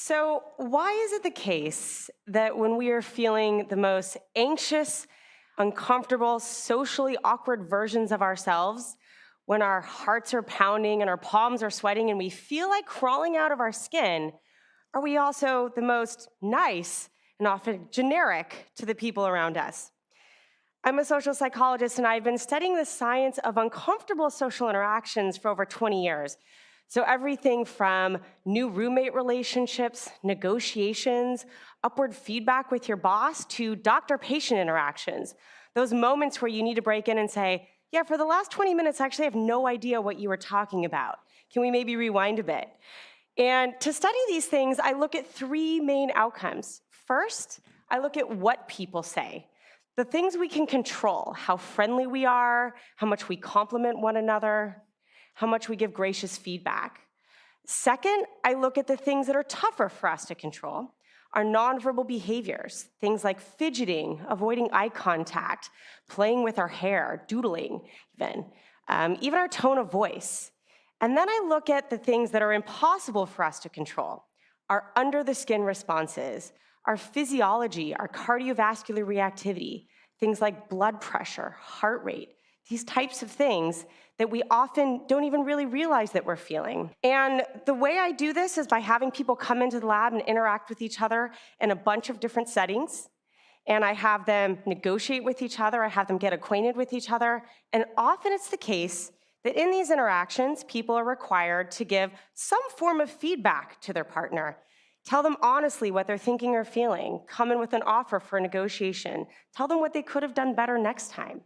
So, why is it the case that when we are feeling the most anxious, uncomfortable, socially awkward versions of ourselves, when our hearts are pounding and our palms are sweating and we feel like crawling out of our skin, are we also the most nice and often generic to the people around us? I'm a social psychologist, and I've been studying the science of uncomfortable social interactions for over 20 years. So everything from new roommate relationships, negotiations, upward feedback with your boss, to doctor-patient interactions. Those moments where you need to break in and say, yeah, for the last 20 minutes, actually, I have no idea what you were talking about. Can we maybe rewind a bit? And to study these things, I look at three main outcomes. First, I look at what people say. The things we can control, how friendly we are, how much we compliment one another, how much we give gracious feedback. Second, I look at the things that are tougher for us to control, our nonverbal behaviors, things like fidgeting, avoiding eye contact, playing with our hair, doodling even our tone of voice. And then I look at the things that are impossible for us to control, our under-the-skin responses, our physiology, our cardiovascular reactivity, things like blood pressure, heart rate, these types of things that we often don't even really realize that we're feeling. And the way I do this is by having people come into the lab and interact with each other in a bunch of different settings. And I have them negotiate with each other, I have them get acquainted with each other. And often it's the case that in these interactions, people are required to give some form of feedback to their partner. Tell them honestly what they're thinking or feeling, come in with an offer for a negotiation, tell them what they could have done better next time.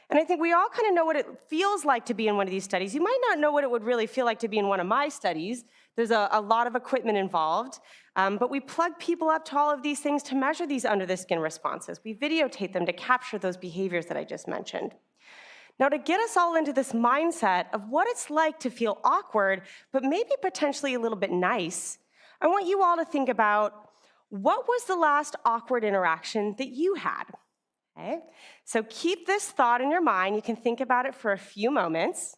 And I think we all kind of know what it feels like to be in one of these studies. You might not know what it would really feel like to be in one of my studies. There's a lot of equipment involved, but we plug people up to all of these things to measure these under-the-skin responses. We videotape them to capture those behaviors that I just mentioned. Now, to get us all into this mindset of what it's like to feel awkward, but maybe potentially a little bit nice, I want you all to think about, what was the last awkward interaction that you had? Okay? So keep this thought in your mind. You can think about it for a few moments,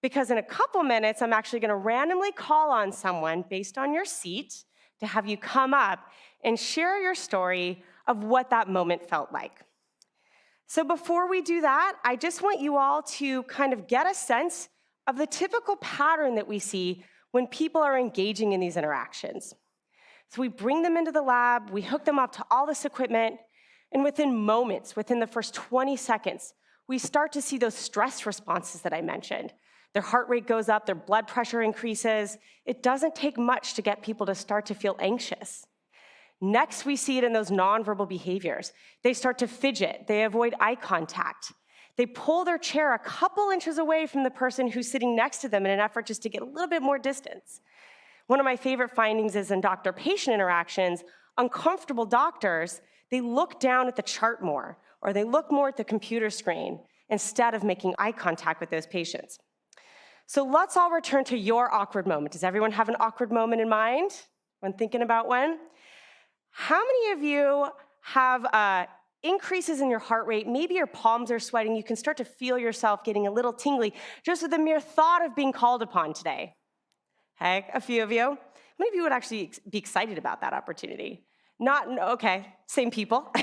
because in a couple minutes, I'm actually going to randomly call on someone based on your seat to have you come up and share your story of what that moment felt like. So before we do that, I just want you all to kind of get a sense of the typical pattern that we see when people are engaging in these interactions. So we bring them into the lab, we hook them up to all this equipment, and within moments, within the first 20 seconds, we start to see those stress responses that I mentioned. Their heart rate goes up, their blood pressure increases. It doesn't take much to get people to start to feel anxious. Next, we see it in those nonverbal behaviors. They start to fidget, they avoid eye contact. They pull their chair a couple inches away from the person who's sitting next to them in an effort just to get a little bit more distance. One of my favorite findings is in doctor-patient interactions, uncomfortable doctors, they look down at the chart more, or they look more at the computer screen instead of making eye contact with those patients. So let's all return to your awkward moment. Does everyone have an awkward moment in mind when thinking about when? How many of you have increases in your heart rate? Maybe your palms are sweating. You can start to feel yourself getting a little tingly just with the mere thought of being called upon today. Okay, a few of you. How many of you would actually be excited about that opportunity? Okay, same people.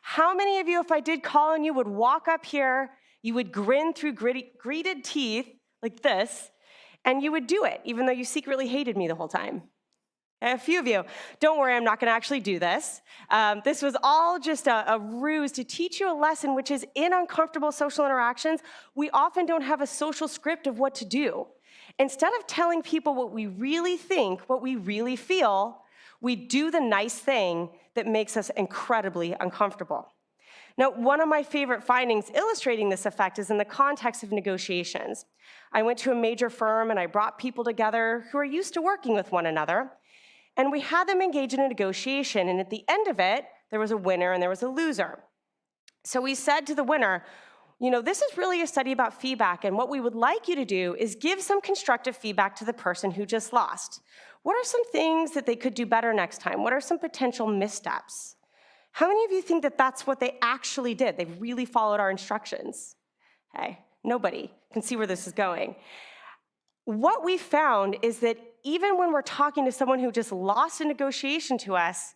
How many of you, if I did call on you, would walk up here, you would grin through gritted teeth like this, and you would do it, even though you secretly hated me the whole time? A few of you. Don't worry, I'm not going to actually do this. This was all just a ruse to teach you a lesson, which is in uncomfortable social interactions, we often don't have a social script of what to do. Instead of telling people what we really think, what we really feel, we do the nice thing that makes us incredibly uncomfortable. Now, one of my favorite findings illustrating this effect is in the context of negotiations. I went to a major firm and I brought people together who are used to working with one another, and we had them engage in a negotiation, and at the end of it, there was a winner and there was a loser. So we said to the winner, this is really a study about feedback, and what we would like you to do is give some constructive feedback to the person who just lost. What are some things that they could do better next time? What are some potential missteps? How many of you think that that's what they actually did? They really followed our instructions? Okay, nobody can see where this is going. What we found is that even when we're talking to someone who just lost a negotiation to us,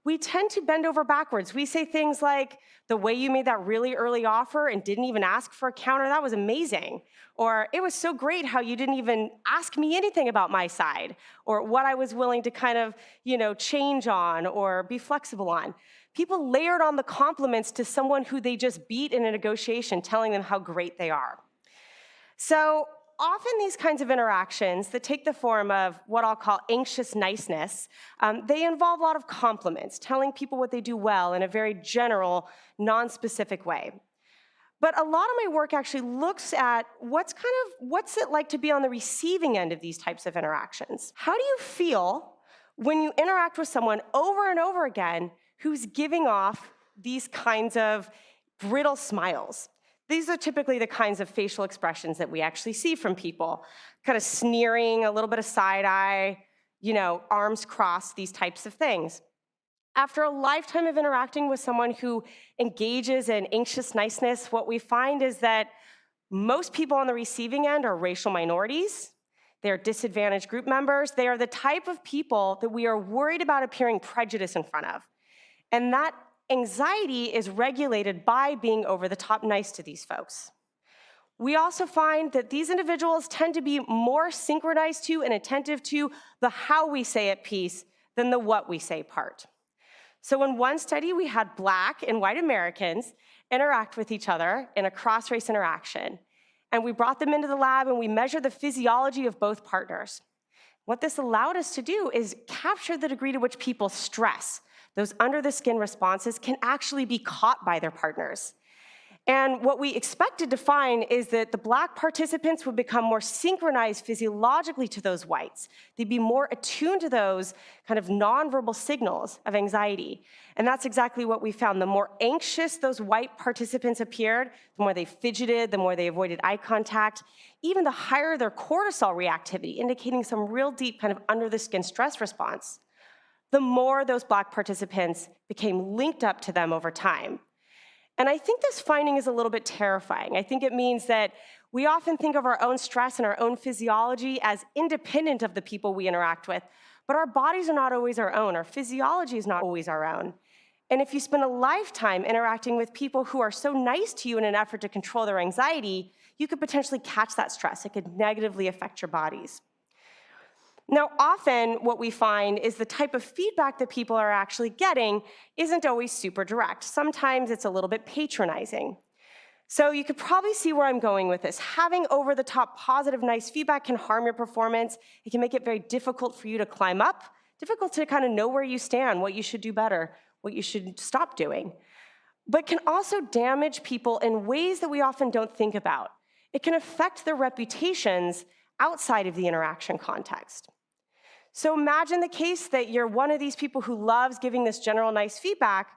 we tend to bend over backwards. We say things like, the way you made that really early offer and didn't even ask for a counter, that was amazing. Or it was so great how you didn't even ask me anything about my side, or what I was willing to kind of, change on or be flexible on. People layered on the compliments to someone who they just beat in a negotiation, telling them how great they are. So often these kinds of interactions that take the form of what I'll call anxious niceness, they involve a lot of compliments, telling people what they do well in a very general, non-specific way. But a lot of my work actually looks at what's it like to be on the receiving end of these types of interactions. How do you feel when you interact with someone over and over again who's giving off these kinds of brittle smiles? These are typically the kinds of facial expressions that we actually see from people, kind of sneering, a little bit of side eye, arms crossed, these types of things. After a lifetime of interacting with someone who engages in anxious niceness, what we find is that most people on the receiving end are racial minorities. They're disadvantaged group members. They are the type of people that we are worried about appearing prejudiced in front of. And that anxiety is regulated by being over the top nice to these folks. We also find that these individuals tend to be more synchronized to and attentive to the how we say it piece than the what we say part. So in one study, we had Black and white Americans interact with each other in a cross-race interaction. And we brought them into the lab and we measured the physiology of both partners. What this allowed us to do is capture the degree to which people's stress, those under-the-skin responses, can actually be caught by their partners. And what we expected to find is that the Black participants would become more synchronized physiologically to those whites. They'd be more attuned to those kind of nonverbal signals of anxiety. And that's exactly what we found. The more anxious those white participants appeared, the more they fidgeted, the more they avoided eye contact, even the higher their cortisol reactivity, indicating some real deep kind of under-the-skin stress response, the more those Black participants became linked up to them over time. And I think this finding is a little bit terrifying. I think it means that we often think of our own stress and our own physiology as independent of the people we interact with, but our bodies are not always our own. Our physiology is not always our own. And if you spend a lifetime interacting with people who are so nice to you in an effort to control their anxiety, you could potentially catch that stress. It could negatively affect your bodies. Now, often what we find is the type of feedback that people are actually getting isn't always super direct. Sometimes it's a little bit patronizing. So you could probably see where I'm going with this. Having over-the-top positive, nice feedback can harm your performance. It can make it very difficult for you to climb up, difficult to kind of know where you stand, what you should do better, what you should stop doing. But can also damage people in ways that we often don't think about. It can affect their reputations outside of the interaction context. So imagine the case that you're one of these people who loves giving this general nice feedback,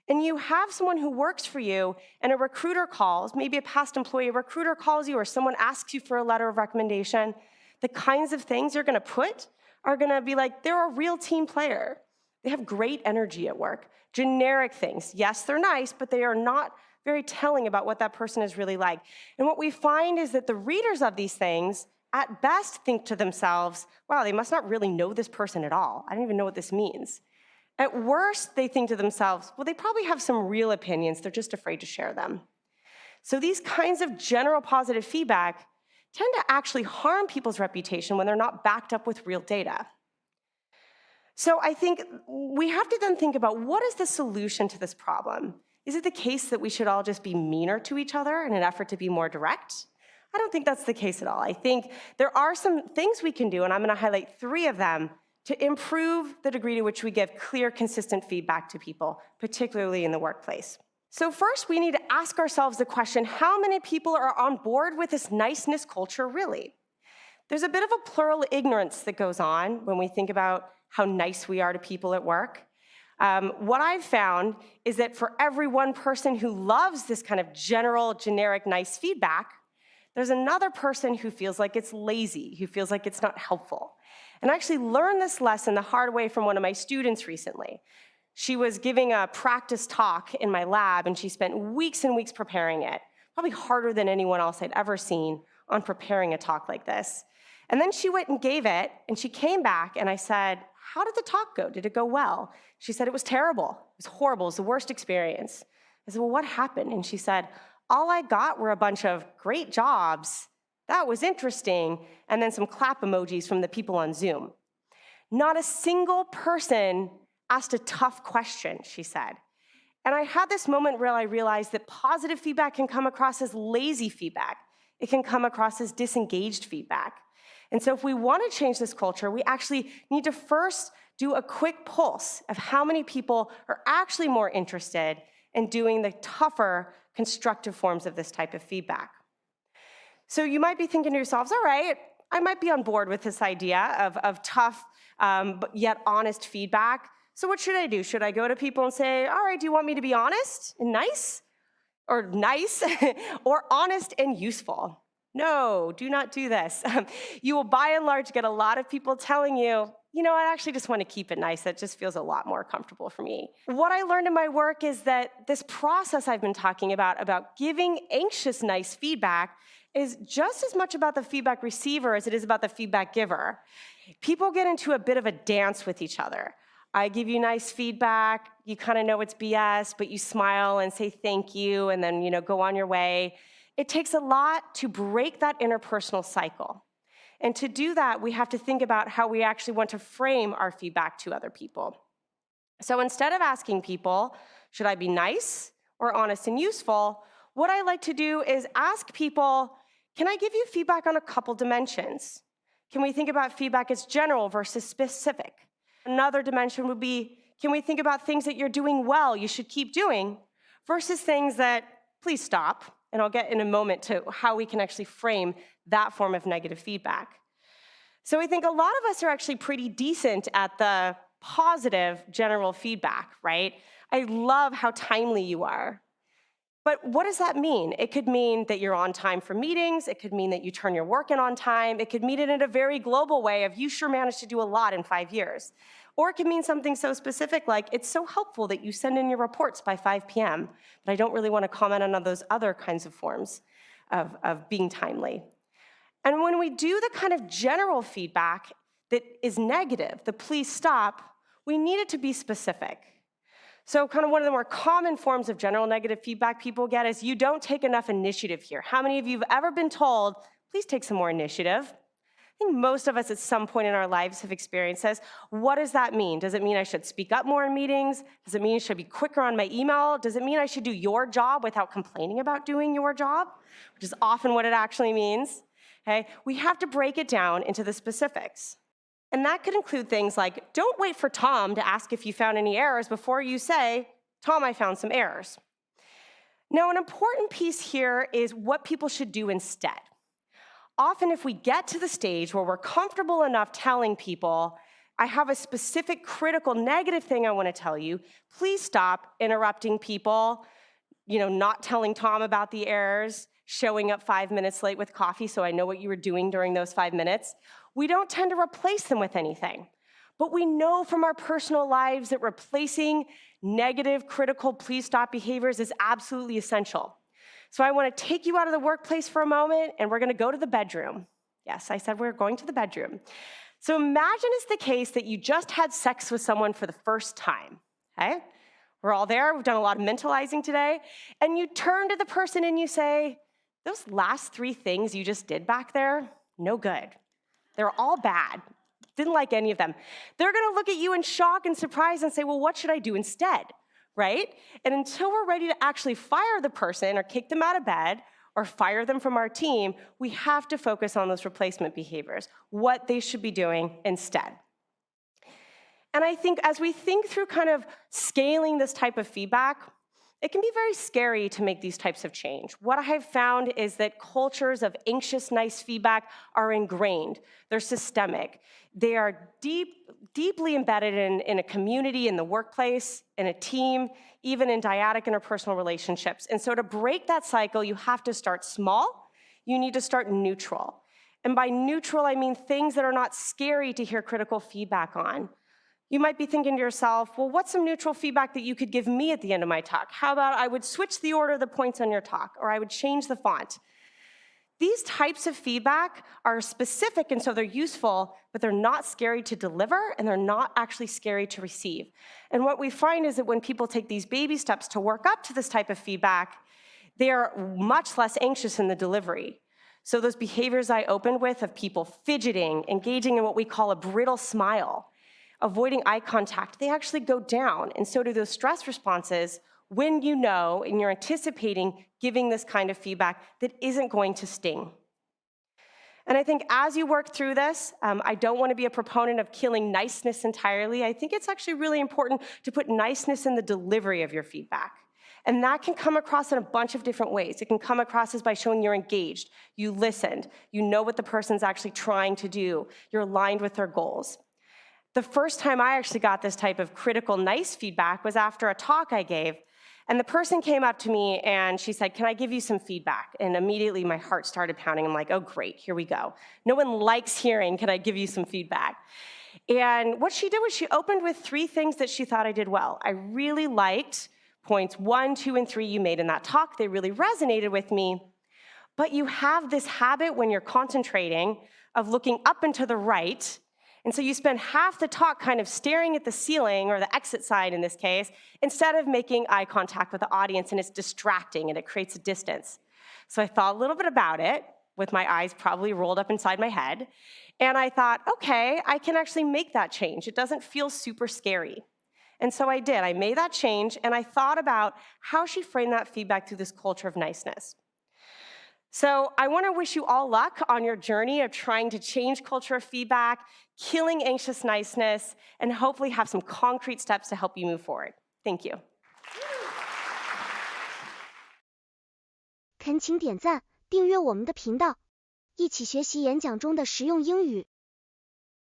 and you have someone who works for you, and a recruiter calls, maybe a past employee, a recruiter calls you, or someone asks you for a letter of recommendation. The kinds of things you're going to put are going to be like, they're a real team player. They have great energy at work. Generic things. Yes, they're nice, but they are not very telling about what that person is really like. And what we find is that the readers of these things at best think to themselves, wow, they must not really know this person at all. I don't even know what this means. At worst, they think to themselves, well, they probably have some real opinions. They're just afraid to share them. So these kinds of general positive feedback tend to actually harm people's reputation when they're not backed up with real data. So I think we have to then think about, what is the solution to this problem? Is it the case that we should all just be meaner to each other in an effort to be more direct? I don't think that's the case at all. I think there are some things we can do, and I'm going to highlight 3 of them, to improve the degree to which we give clear, consistent feedback to people, particularly in the workplace. So first, we need to ask ourselves the question, how many people are on board with this niceness culture really? There's a bit of a plural ignorance that goes on when we think about how nice we are to people at work. What I've found is that for every one person who loves this kind of general, generic, nice feedback, there's another person who feels like it's lazy, who feels like it's not helpful. And I actually learned this lesson the hard way from one of my students recently. She was giving a practice talk in my lab, and she spent weeks and weeks preparing it, probably harder than anyone else I'd ever seen on preparing a talk like this. And then she went and gave it, and she came back, and I said, how did the talk go? Did it go well? She said, it was terrible. It was horrible. It was the worst experience. I said, well, what happened? And she said, all I got were a bunch of great jobs. That was interesting. And then some clap emojis from the people on Zoom. Not a single person asked a tough question, she said. And I had this moment where I realized that positive feedback can come across as lazy feedback. It can come across as disengaged feedback. And so if we want to change this culture, we actually need to first do a quick pulse of how many people are actually more interested in doing the tougher, constructive forms of this type of feedback. So you might be thinking to yourselves, all right, I might be on board with this idea of tough, but yet honest feedback. So what should I do? Should I go to people and say, all right, do you want me to be honest and nice? Or nice, or honest and useful? No, do not do this. You will by and large get a lot of people telling you, I actually just want to keep it nice. That just feels a lot more comfortable for me. What I learned in my work is that this process I've been talking about giving anxious, nice feedback is just as much about the feedback receiver as it is about the feedback giver. People get into a bit of a dance with each other. I give you nice feedback, you kind of know it's BS, but you smile and say thank you, and then go on your way. It takes a lot to break that interpersonal cycle. And to do that, we have to think about how we actually want to frame our feedback to other people. So instead of asking people, should I be nice or honest and useful, what I like to do is ask people, can I give you feedback on a couple dimensions? Can we think about feedback as general versus specific? Another dimension would be, can we think about things that you're doing well, you should keep doing, versus things that, please stop, and I'll get in a moment to how we can actually frame that form of negative feedback. So I think a lot of us are actually pretty decent at the positive general feedback, right? I love how timely you are. But what does that mean? It could mean that you're on time for meetings. It could mean that you turn your work in on time. It could mean it in a very global way of you sure managed to do a lot in 5 years. Or it could mean something so specific like, it's so helpful that you send in your reports by 5 p.m., but I don't really want to comment on those other kinds of forms of being timely. And when we do the kind of general feedback that is negative, the please stop, we need it to be specific. So kind of one of the more common forms of general negative feedback people get is you don't take enough initiative here. How many of you have ever been told, please take some more initiative? I think most of us at some point in our lives have experienced this. What does that mean? Does it mean I should speak up more in meetings? Does it mean I should be quicker on my email? Does it mean I should do your job without complaining about doing your job? Which is often what it actually means. Okay? We have to break it down into the specifics. And that could include things like, don't wait for Tom to ask if you found any errors before you say, Tom, I found some errors. Now, an important piece here is what people should do instead. Often, if we get to the stage where we're comfortable enough telling people, I have a specific critical negative thing I want to tell you, please stop interrupting people, not telling Tom about the errors, showing up 5 minutes late with coffee so I know what you were doing during those 5 minutes. We don't tend to replace them with anything. But we know from our personal lives that replacing negative, critical, please stop behaviors is absolutely essential. So I want to take you out of the workplace for a moment, and we're going to go to the bedroom. Yes, I said we're going to the bedroom. So imagine it's the case that you just had sex with someone for the first time, okay? We're all there. We've done a lot of mentalizing today. And you turn to the person and you say, those last 3 things you just did back there, no good. They're all bad. Didn't like any of them. They're going to look at you in shock and surprise and say, well, what should I do instead, right? And until we're ready to actually fire the person or kick them out of bed or fire them from our team, we have to focus on those replacement behaviors, what they should be doing instead. And I think as we think through kind of scaling this type of feedback, it can be very scary to make these types of change. What I have found is that cultures of anxious, nice feedback are ingrained. They're systemic. They are deeply embedded in a community, in the workplace, in a team, even in dyadic interpersonal relationships. And so to break that cycle, you have to start small. You need to start neutral. And by neutral, I mean things that are not scary to hear critical feedback on. You might be thinking to yourself, well, what's some neutral feedback that you could give me at the end of my talk? How about I would switch the order of the points on your talk, or I would change the font? These types of feedback are specific, and so they're useful, but they're not scary to deliver, and they're not actually scary to receive. And what we find is that when people take these baby steps to work up to this type of feedback, they are much less anxious in the delivery. So those behaviors I opened with of people fidgeting, engaging in what we call a brittle smile, avoiding eye contact, they actually go down. And so do those stress responses when you know and you're anticipating giving this kind of feedback that isn't going to sting. And I think as you work through this, I don't want to be a proponent of killing niceness entirely. I think it's actually really important to put niceness in the delivery of your feedback. And that can come across in a bunch of different ways. It can come across as by showing you're engaged, you listened, you know what the person's actually trying to do, you're aligned with their goals. The first time I actually got this type of critical, nice feedback was after a talk I gave. And the person came up to me and she said, "Can I give you some feedback?" And immediately my heart started pounding. I'm like, oh, great, here we go. No one likes hearing, "Can I give you some feedback?" And what she did was she opened with 3 things that she thought I did well. I really liked points 1, 2, and 3 you made in that talk. They really resonated with me. But you have this habit when you're concentrating of looking up and to the right. And so you spend half the talk kind of staring at the ceiling, or the exit sign in this case, instead of making eye contact with the audience, and it's distracting and it creates a distance. So I thought a little bit about it, with my eyes probably rolled up inside my head, and I thought, okay, I can actually make that change. It doesn't feel super scary. And so I did. I made that change, and I thought about how she framed that feedback through this culture of niceness. So I want to wish you all luck on your journey of trying to change culture of feedback, killing anxious niceness, and hopefully have some concrete steps to help you move forward. Thank you. 恳请点赞，订阅我们的频道，一起学习演讲中的实用英语。